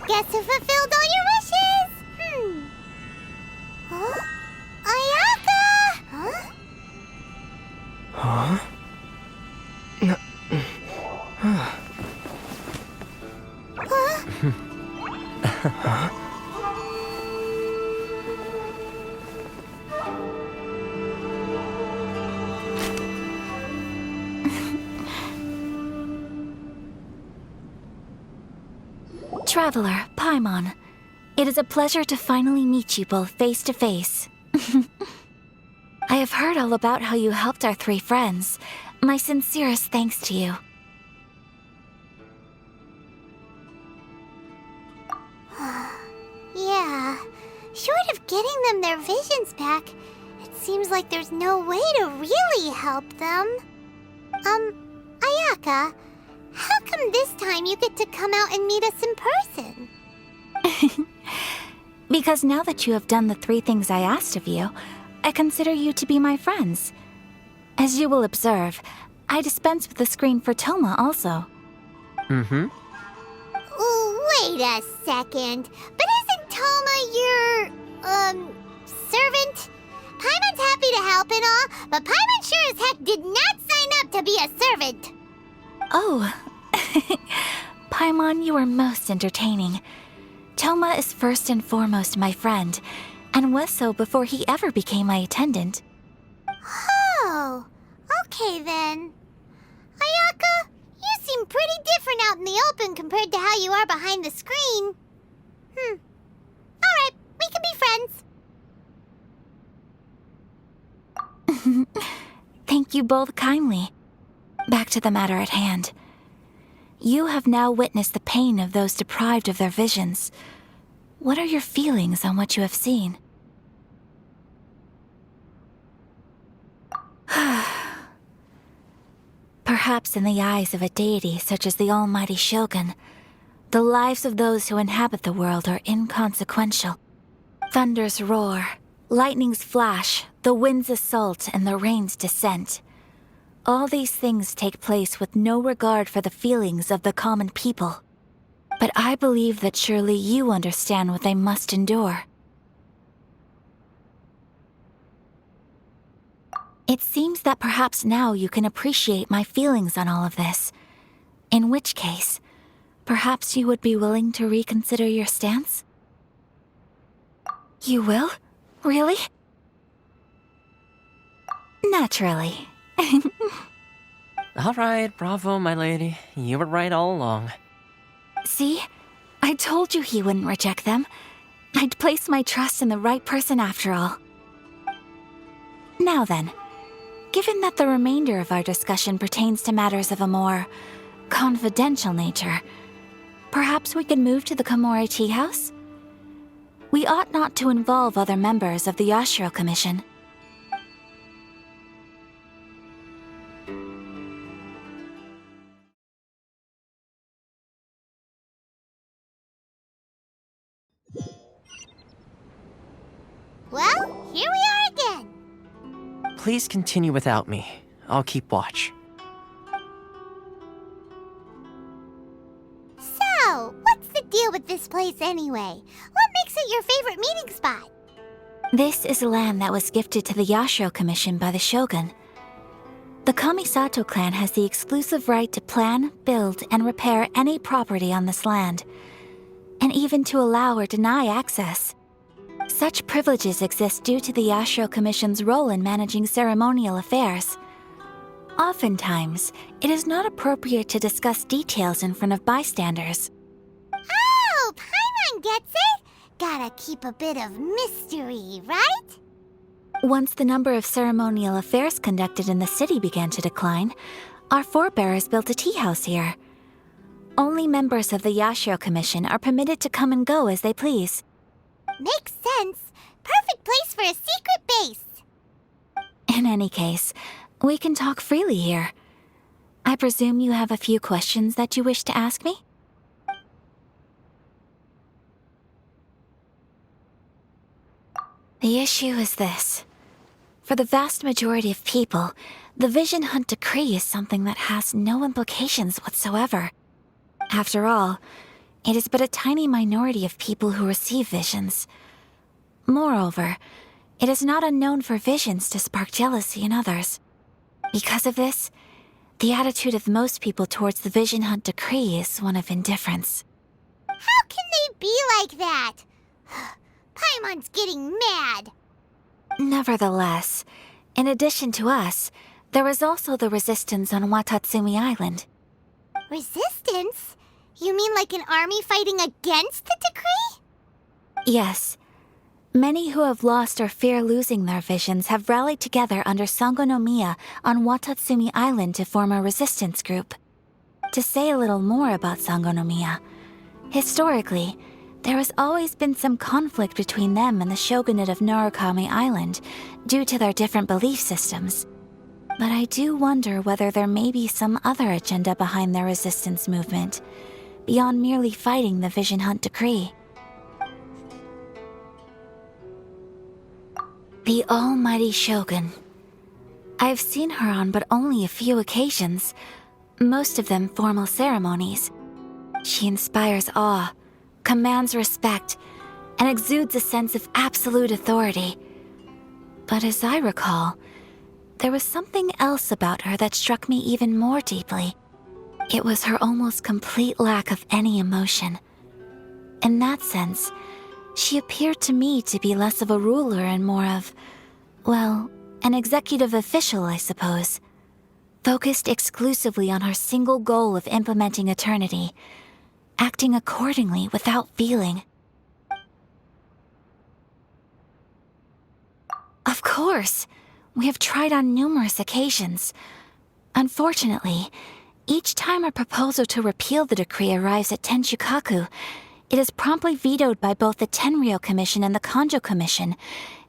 Guess who fulfilled all your wishes? Huh? Ayaka! Huh? Huh? Huh? Traveler, Paimon, it is a pleasure to finally meet you both face to face. I have heard all about how you helped our 3 friends. My sincerest thanks to you. Yeah, short of getting them their visions back, it seems like there's no way to really help them. Ayaka, how come this time you get to come out and meet us in person? Because now that you have done the 3 things I asked of you, I consider you to be my friends. As you will observe, I dispense with the screen for Toma also. Wait a second. But isn't Toma your, servant? Paimon's happy to help and all, but Paimon sure as heck did not sign up to be a servant. Oh. Paimon, you are most entertaining. Toma is first and foremost my friend, and was so before he ever became my attendant. Oh, okay then. Ayaka, you seem pretty different out in the open compared to how you are behind the screen. Alright, we can be friends. Thank you both kindly. Back to the matter at hand. You have now witnessed the pain of those deprived of their visions. What are your feelings on what you have seen? Perhaps in the eyes of a deity such as the almighty Shogun, the lives of those who inhabit the world are inconsequential. Thunders roar, lightnings flash, the winds assault, and the rains descent. All these things take place with no regard for the feelings of the common people. But I believe that surely you understand what they must endure. It seems that perhaps now you can appreciate my feelings on all of this. In which case, perhaps you would be willing to reconsider your stance? You will? Really? Naturally. All right, bravo, my lady. You were right all along. See? I told you he wouldn't reject them. I'd place my trust in the right person after all. Now then, given that the remainder of our discussion pertains to matters of a more confidential nature, perhaps we could move to the Komori Tea House? We ought not to involve other members of the Yashiro Commission. Well, here we are again. Please continue without me. I'll keep watch. So, what's the deal with this place anyway? What makes it your favorite meeting spot? This is land that was gifted to the Yashiro Commission by the Shogun. The Kamisato clan has the exclusive right to plan, build, and repair any property on this land, and even to allow or deny access. Such privileges exist due to the Yashiro Commission's role in managing ceremonial affairs. Oftentimes, it is not appropriate to discuss details in front of bystanders. Oh, Paimon gets it! Gotta keep a bit of mystery, right? Once the number of ceremonial affairs conducted in the city began to decline, our forebears built a tea house here. Only members of the Yashiro Commission are permitted to come and go as they please. Makes sense. Perfect place for a secret base. In any case, we can talk freely here. I presume you have a few questions that you wish to ask me? The issue is this. For the vast majority of people, the Vision Hunt Decree is something that has no implications whatsoever. After all, It is but a tiny minority of people who receive visions. Moreover, it is not unknown for visions to spark jealousy in others. Because of this, the attitude of most people towards the Vision Hunt decree is one of indifference. How can they be like that? Paimon's getting mad. Nevertheless, in addition to us, there is also the resistance on Watatsumi Island. Resistance? You mean like an army fighting against the decree? Yes. Many who have lost or fear losing their visions have rallied together under Sangonomiya on Watatsumi Island to form a resistance group. To say a little more about Sangonomiya, historically, there has always been some conflict between them and the shogunate of Narukami Island due to their different belief systems. But I do wonder whether there may be some other agenda behind their resistance movement, beyond merely fighting the Vision Hunt decree. The almighty Shogun. I've seen her on but only a few occasions, most of them formal ceremonies. She inspires awe, commands respect, and exudes a sense of absolute authority. But as I recall, there was something else about her that struck me even more deeply. It was her almost complete lack of any emotion. In that sense, she appeared to me to be less of a ruler and more of, well, an executive official, I suppose. Focused exclusively on her single goal of implementing eternity, acting accordingly without feeling. Of course, we have tried on numerous occasions. Unfortunately, each time a proposal to repeal the decree arrives at Tenshukaku, it is promptly vetoed by both the Tenryou Commission and the Kanjo Commission,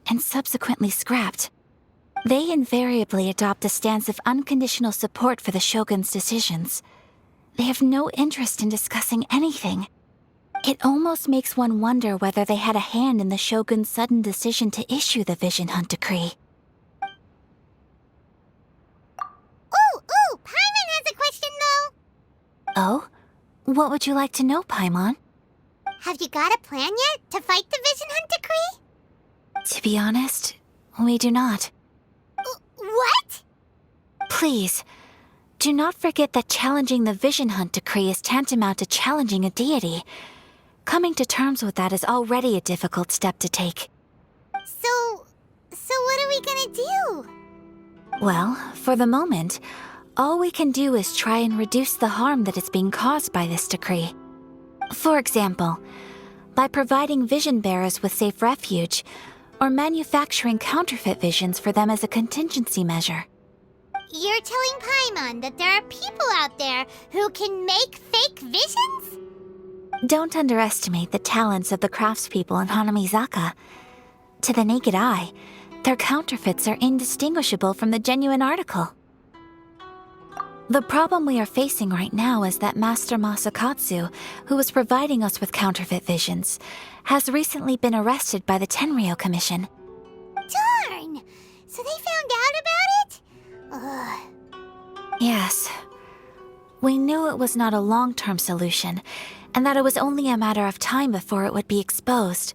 and subsequently scrapped. They invariably adopt a stance of unconditional support for the Shogun's decisions. They have no interest in discussing anything. It almost makes one wonder whether they had a hand in the Shogun's sudden decision to issue the Vision Hunt decree. Ooh, Paimon has a question though. Oh? What would you like to know, Paimon? Have you got a plan yet to fight the Vision Hunt decree? To be honest, we do not. What? Please, do not forget that challenging the Vision Hunt decree is tantamount to challenging a deity. Coming to terms with that is already a difficult step to take. So what are we gonna do? Well, for the moment, all we can do is try and reduce the harm that is being caused by this decree. For example, by providing vision bearers with safe refuge, or manufacturing counterfeit visions for them as a contingency measure. You're telling Paimon that there are people out there who can make fake visions? Don't underestimate the talents of the craftspeople in Hanamizaka. To the naked eye, their counterfeits are indistinguishable from the genuine article. The problem we are facing right now is that Master Masakatsu, who was providing us with counterfeit visions, has recently been arrested by the Tenryou Commission. Darn! So they found out about it? Ugh. Yes. We knew it was not a long-term solution, and that it was only a matter of time before it would be exposed.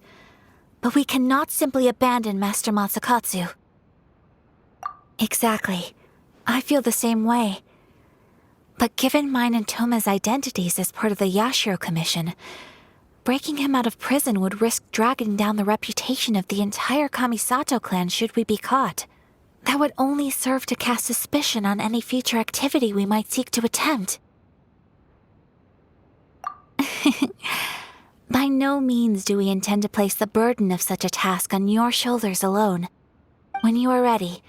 But we cannot simply abandon Master Masakatsu. Exactly. I feel the same way. But given mine and Toma's identities as part of the Yashiro Commission, breaking him out of prison would risk dragging down the reputation of the entire Kamisato clan should we be caught. That would only serve to cast suspicion on any future activity we might seek to attempt. By no means do we intend to place the burden of such a task on your shoulders alone. When you are ready,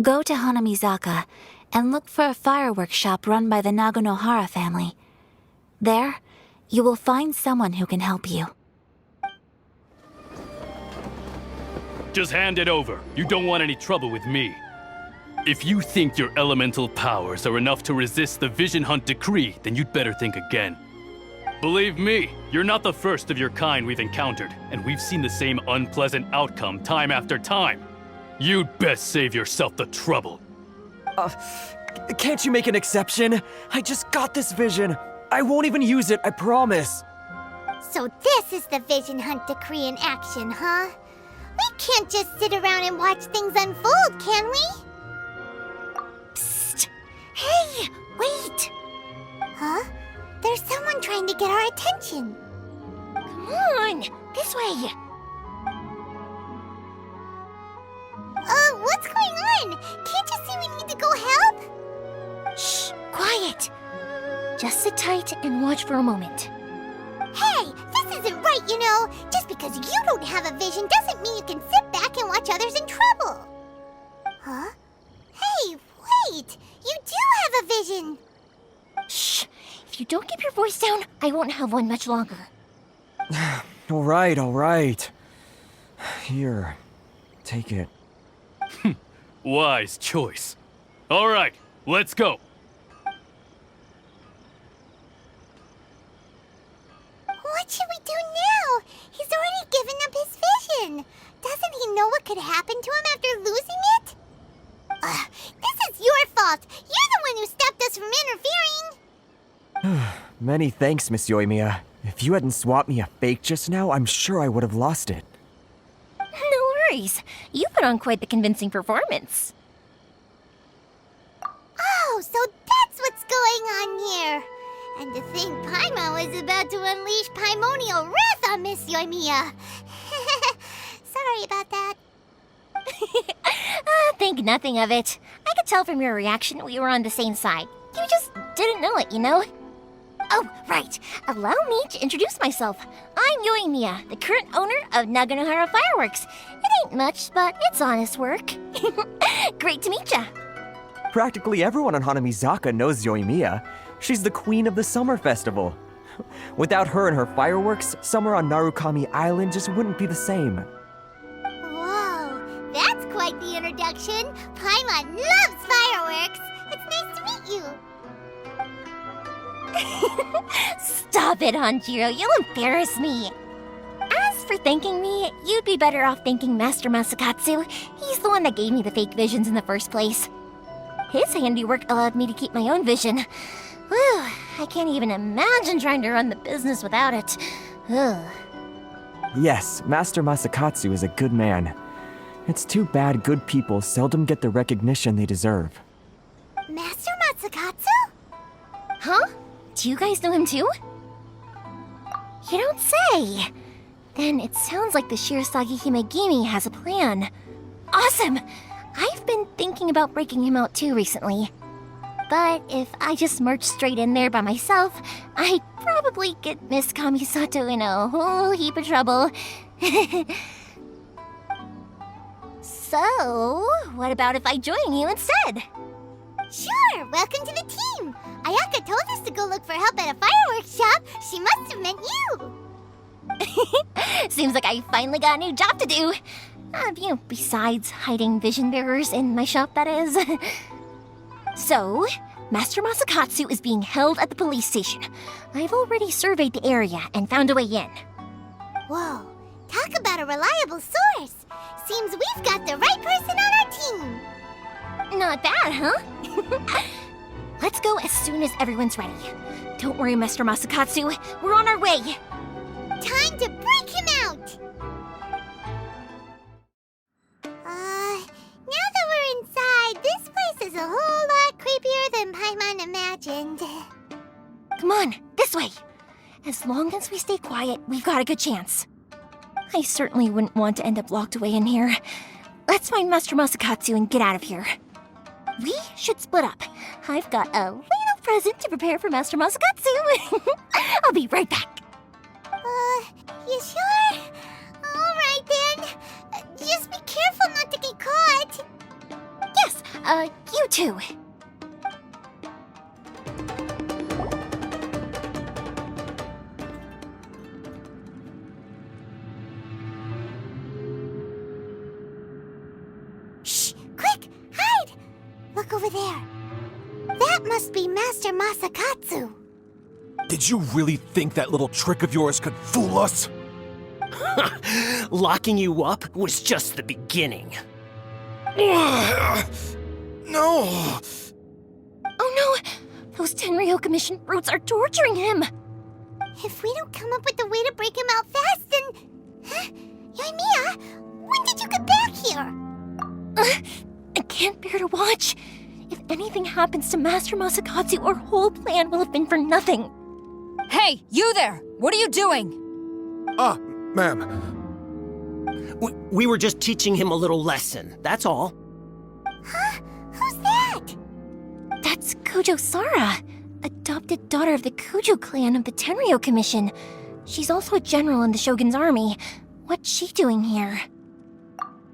go to Hanamizaka and look for a fireworks shop run by the Naganohara family. There, you will find someone who can help you. Just hand it over. You don't want any trouble with me. If you think your elemental powers are enough to resist the Vision Hunt decree, then you'd better think again. Believe me, you're not the first of your kind we've encountered, and we've seen the same unpleasant outcome time after time. You'd best save yourself the trouble. Can't you make an exception? I just got this vision. I won't even use it, I promise. So this is the Vision Hunt Decree in action, huh? We can't just sit around and watch things unfold, can we? Psst! Hey, wait! Huh? There's someone trying to get our attention. Come on, this way! What's going on? Can't you see we need to go help? Shh, quiet! Just sit tight and watch for a moment. Hey, this isn't right, you know. Just because you don't have a vision doesn't mean you can sit back and watch others in trouble. Huh? Hey, wait! You do have a vision! Shh! If you don't keep your voice down, I won't have one much longer. All right. Here, take it. Wise choice. All right, let's go. What should we do now? He's already given up his vision. Doesn't he know what could happen to him after losing it? This is your fault. You're the one who stopped us from interfering. Many thanks, Miss Euthymia. If you hadn't swapped me a fake just now, I'm sure I would have lost it. No worries. You put on quite the convincing performance. Oh, so that's what's going on here. And to think Paimon was about to unleash Paimonial wrath on Miss Euthymia. Sorry about that. Think nothing of it. I could tell from your reaction we were on the same side. You just didn't know it, you know? Oh, right. Allow me to introduce myself. I'm Euthymia, the current owner of Naganohara Fireworks. It ain't much, but it's honest work. Great to meet ya. Practically everyone on Hanamizaka knows Euthymia. She's the queen of the summer festival. Without her and her fireworks, summer on Narukami Island just wouldn't be the same. Whoa, that's quite the introduction. Paimon loves fireworks. It's nice to meet you. Stop it, Hanjiro. You'll embarrass me. As for thanking me, you'd be better off thanking Master Masakatsu. He's the one that gave me the fake visions in the first place. His handiwork allowed me to keep my own vision. Whew, I can't even imagine trying to run the business without it. Ugh. Yes, Master Masakatsu is a good man. It's too bad good people seldom get the recognition they deserve. Master Matsukatsu? Huh? Do you guys know him too? You don't say! Then it sounds like the Shirasagi Himegimi has a plan. Awesome! I've been thinking about breaking him out too recently. But if I just march straight in there by myself, I'd probably get Miss Kamisato in a whole heap of trouble. So, what about if I join you instead? Sure, welcome to the team. Ayaka told us to go look for help at a fireworks shop. She must have meant you. Seems like I finally got a new job to do. Besides hiding vision bearers in my shop, that is. So, Master Masakatsu is being held at the police station. I've already surveyed the area and found a way in. Whoa, talk about a reliable source. Seems we've got the right person on our team. Not bad, huh? Let's go as soon as everyone's ready. Don't worry, Master Masakatsu. We're on our way. Time to break him out. Now that we're inside, this place is a whole lot creepier than Paimon imagined. Come on, this way. As long as we stay quiet, we've got a good chance. I certainly wouldn't want to end up locked away in here. Let's find Master Masakatsu and get out of here. We should split up. I've got a little present to prepare for Master Masakatsu. I'll be right back. You sure? All right then. Just be careful not to get caught. Yes, you too. Shh! Quick! Hide! Look over there. That must be Master Masakatsu. Did you really think that little trick of yours could fool us? Locking you up was just the beginning. No! Oh no! Those Tenryo Commission brutes are torturing him! If we don't come up with a way to break him out fast, then... Huh? Euthymia, when did you get back here? I can't bear to watch. If anything happens to Master Masakatsu, our whole plan will have been for nothing. Hey, you there! What are you doing? Ma'am. We were just teaching him a little lesson, that's all. Huh? Who's that? That's Kujo Sara, adopted daughter of the Kujo clan of the Tenryo Commission. She's also a general in the Shogun's army. What's she doing here?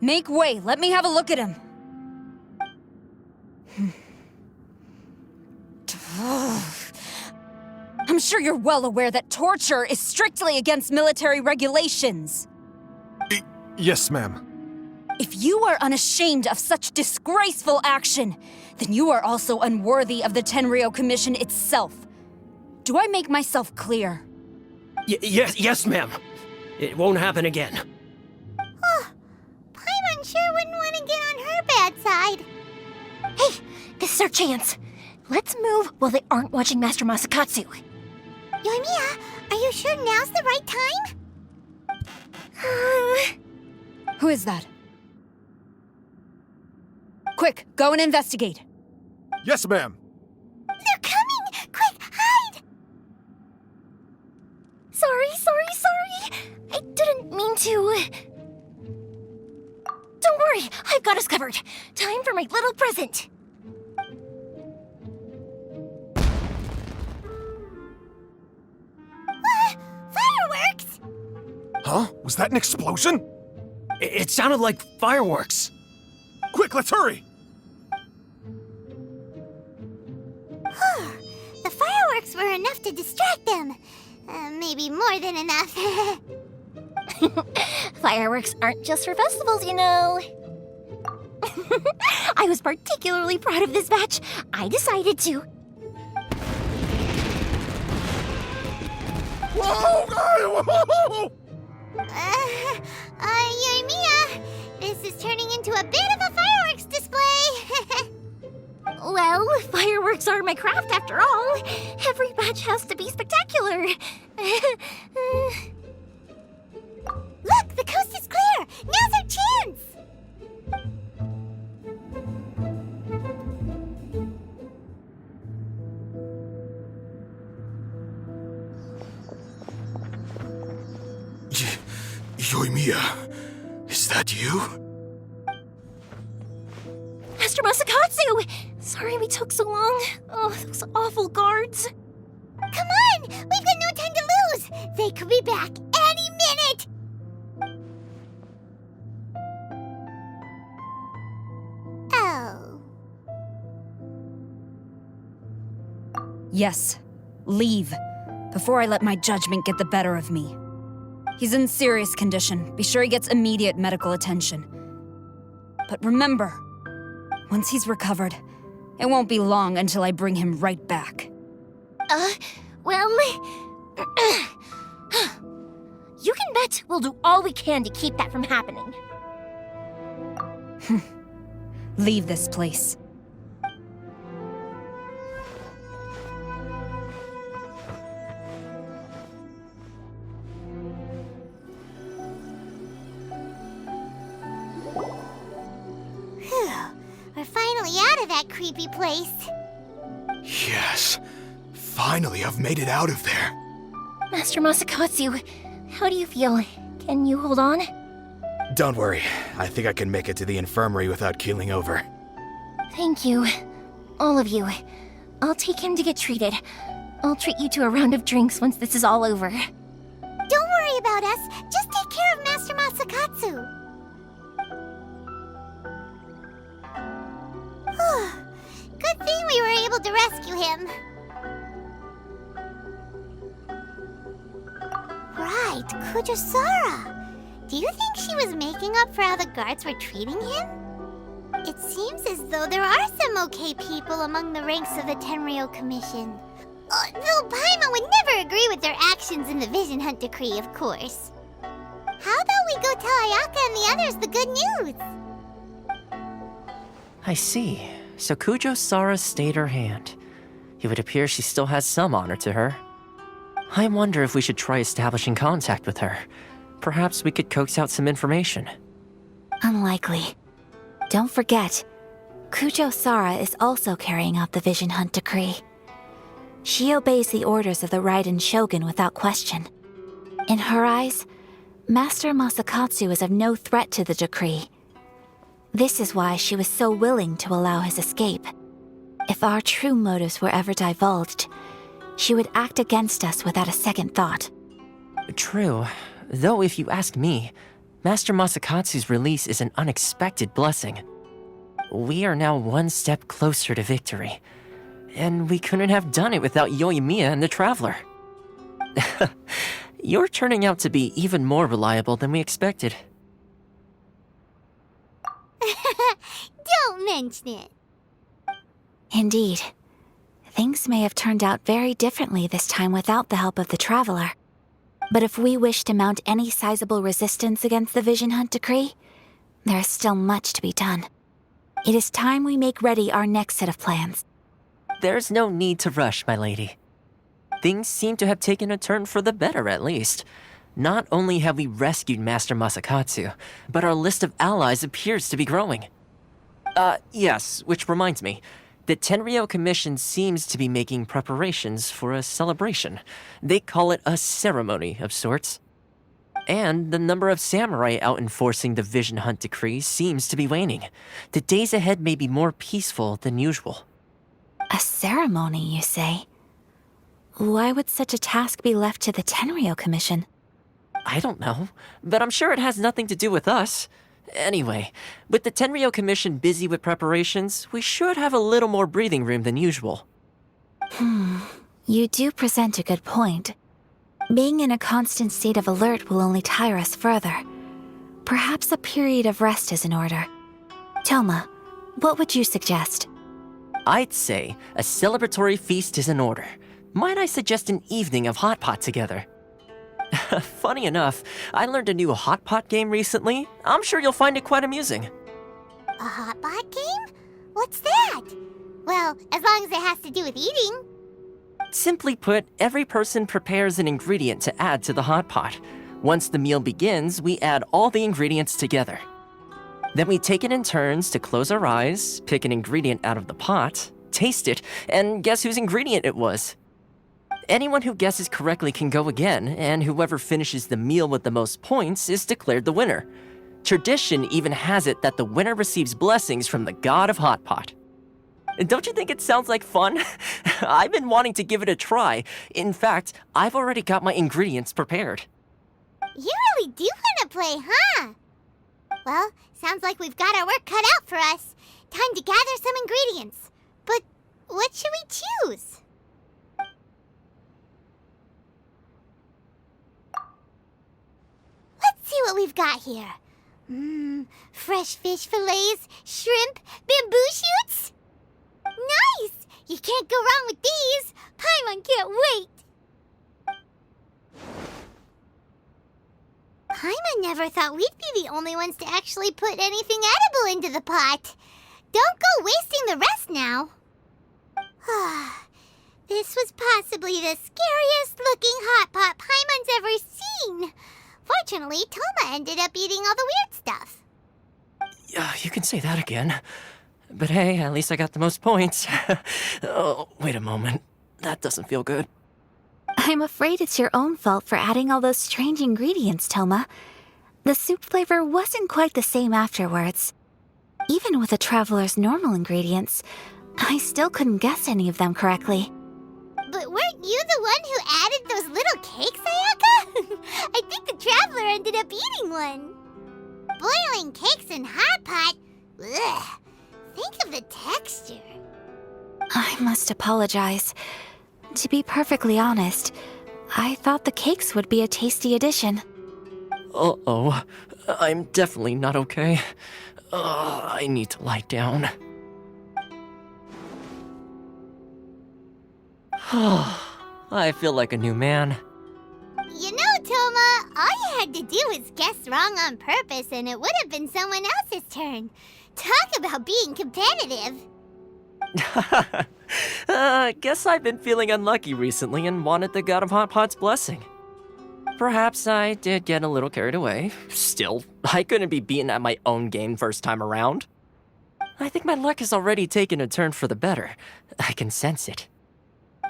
Make way, let me have a look at him. I'm sure you're well aware that torture is strictly against military regulations. Yes, ma'am. If you are unashamed of such disgraceful action, then you are also unworthy of the Tenryo Commission itself. Do I make myself clear? Yes, ma'am. It won't happen again. Oh, Paimon sure wouldn't want to get on her bad side. Hey, this is our chance. Let's move while they aren't watching Master Masakatsu. Euthymia, are you sure now's the right time? Who is that? Quick, go and investigate. Yes, ma'am. They're coming! Quick, hide! Sorry. I didn't mean to. Don't worry, I've got us covered. Time for my little present. Fireworks! Huh? Was that an explosion? It sounded like fireworks. Quick, let's hurry! The fireworks were enough to distract them. Maybe more than enough. Fireworks aren't just for festivals, you know. I was particularly proud of this batch. I decided to. Whoa! Euthymia, this is turning into a bit of a fireworks display. Well, fireworks are my craft after all. Every batch has to be spectacular. Look, the coast is clear. Now's our chance. Euthymia, is that you? Master Masakatsu! Sorry we took so long. Oh, those awful guards. Come on, we've got no time to lose. They could be back any minute. Oh. Yes, leave, before I let my judgment get the better of me. He's in serious condition. Be sure he gets immediate medical attention. But remember, once he's recovered, it won't be long until I bring him right back. Well... You can bet we'll do all we can to keep that from happening. Leave this place. We're finally out of that creepy place. Yes. Finally, I've made it out of there. Master Masakatsu, how do you feel? Can you hold on? Don't worry. I think I can make it to the infirmary without keeling over. Thank you. All of you. I'll take him to get treated. I'll treat you to a round of drinks once this is all over. Don't worry about us. Just take care of Master Masakatsu. Good thing we were able to rescue him. Right, Kujo-Sara. Do you think she was making up for how the guards were treating him? It seems as though there are some okay people among the ranks of the Tenryo Commission. Though Paimon would never agree with their actions in the Vision Hunt Decree, of course. How about we go tell Ayaka and the others the good news? I see. So Kujo Sara stayed her hand. It would appear she still has some honor to her. I wonder if we should try establishing contact with her. Perhaps we could coax out some information. Unlikely. Don't forget, Kujo Sara is also carrying out the Vision Hunt decree. She obeys the orders of the Raiden Shogun without question. In her eyes, Master Masakatsu is of no threat to the decree. This is why she was so willing to allow his escape. If our true motives were ever divulged, she would act against us without a second thought. True. Though if you ask me, Master Masakatsu's release is an unexpected blessing. We are now one step closer to victory. And we couldn't have done it without Euthymia and the Traveler. You're turning out to be even more reliable than we expected. Don't mention it. Indeed. Things may have turned out very differently this time without the help of the Traveler. But if we wish to mount any sizable resistance against the Vision Hunt decree, there is still much to be done. It is time we make ready our next set of plans. There's no need to rush, my lady. Things seem to have taken a turn for the better, at least. Not only have we rescued Master Masakatsu, but our list of allies appears to be growing. Yes, which reminds me. The Tenryou Commission seems to be making preparations for a celebration. They call it a ceremony of sorts. And the number of samurai out enforcing the Vision Hunt decree seems to be waning. The days ahead may be more peaceful than usual. A ceremony, you say? Why would such a task be left to the Tenryou Commission? I don't know, but I'm sure it has nothing to do with us. Anyway, with the Tenryou Commission busy with preparations, we should have a little more breathing room than usual. You do present a good point. Being in a constant state of alert will only tire us further. Perhaps a period of rest is in order. Toma, what would you suggest? I'd say a celebratory feast is in order. Might I suggest an evening of hot pot together? Funny enough, I learned a new hot pot game recently. I'm sure you'll find it quite amusing. A hot pot game? What's that? Well, as long as it has to do with eating. Simply put, every person prepares an ingredient to add to the hot pot. Once the meal begins, we add all the ingredients together. Then we take it in turns to close our eyes, pick an ingredient out of the pot, taste it, and guess whose ingredient it was. Anyone who guesses correctly can go again, and whoever finishes the meal with the most points is declared the winner. Tradition even has it that the winner receives blessings from the god of hot pot. Don't you think it sounds like fun? I've been wanting to give it a try. In fact, I've already got my ingredients prepared. You really do want to play, huh? Well, sounds like we've got our work cut out for us. Time to gather some ingredients. But what should we choose? Let's see what we've got here. Fresh fish fillets, shrimp, bamboo shoots. Nice! You can't go wrong with these. Paimon can't wait. Paimon never thought we'd be the only ones to actually put anything edible into the pot. Don't go wasting the rest now. This was possibly the scariest looking hot pot Paimon's ever seen. Fortunately, Toma ended up eating all the weird stuff. Yeah, you can say that again. But hey, at least I got the most points. Oh, wait a moment. That doesn't feel good. I'm afraid it's your own fault for adding all those strange ingredients, Toma. The soup flavor wasn't quite the same afterwards. Even with the Traveler's normal ingredients, I still couldn't guess any of them correctly. But weren't you the one who added those little cakes, Ayaka? I think the Traveler ended up eating one. Boiling cakes in hot pot? Ugh. Think of the texture. I must apologize. To be perfectly honest, I thought the cakes would be a tasty addition. Uh-oh. I'm definitely not okay. I need to lie down. I feel like a new man. You know, Toma, all you had to do was guess wrong on purpose and it would have been someone else's turn. Talk about being competitive. Guess I've been feeling unlucky recently and wanted the God of Hot Pot's blessing. Perhaps I did get a little carried away. Still, I couldn't be beaten at my own game first time around. I think my luck has already taken a turn for the better. I can sense it.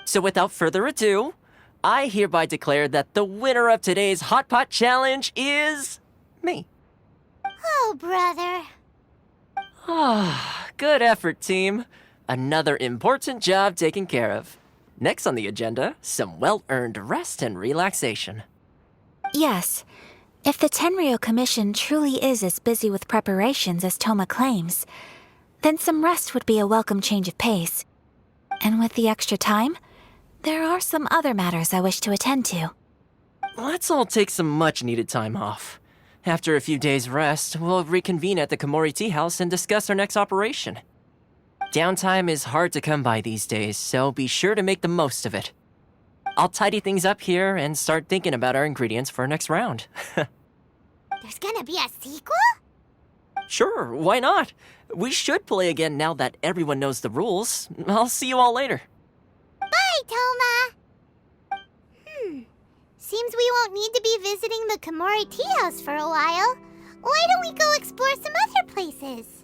So without further ado, I hereby declare that the winner of today's Hot Pot Challenge is... me. Oh, brother. Ah, good effort, team. Another important job taken care of. Next on the agenda, some well-earned rest and relaxation. Yes, if the Tenryo Commission truly is as busy with preparations as Toma claims, then some rest would be a welcome change of pace. And with the extra time, there are some other matters I wish to attend to. Let's all take some much-needed time off. After a few days' rest, we'll reconvene at the Komori Tea House and discuss our next operation. Downtime is hard to come by these days, so be sure to make the most of it. I'll tidy things up here and start thinking about our ingredients for our next round. There's gonna be a sequel? Sure, why not? We should play again now that everyone knows the rules. I'll see you all later. Bye, Toma! Seems we won't need to be visiting the Komori Tea House for a while. Why don't we go explore some other places?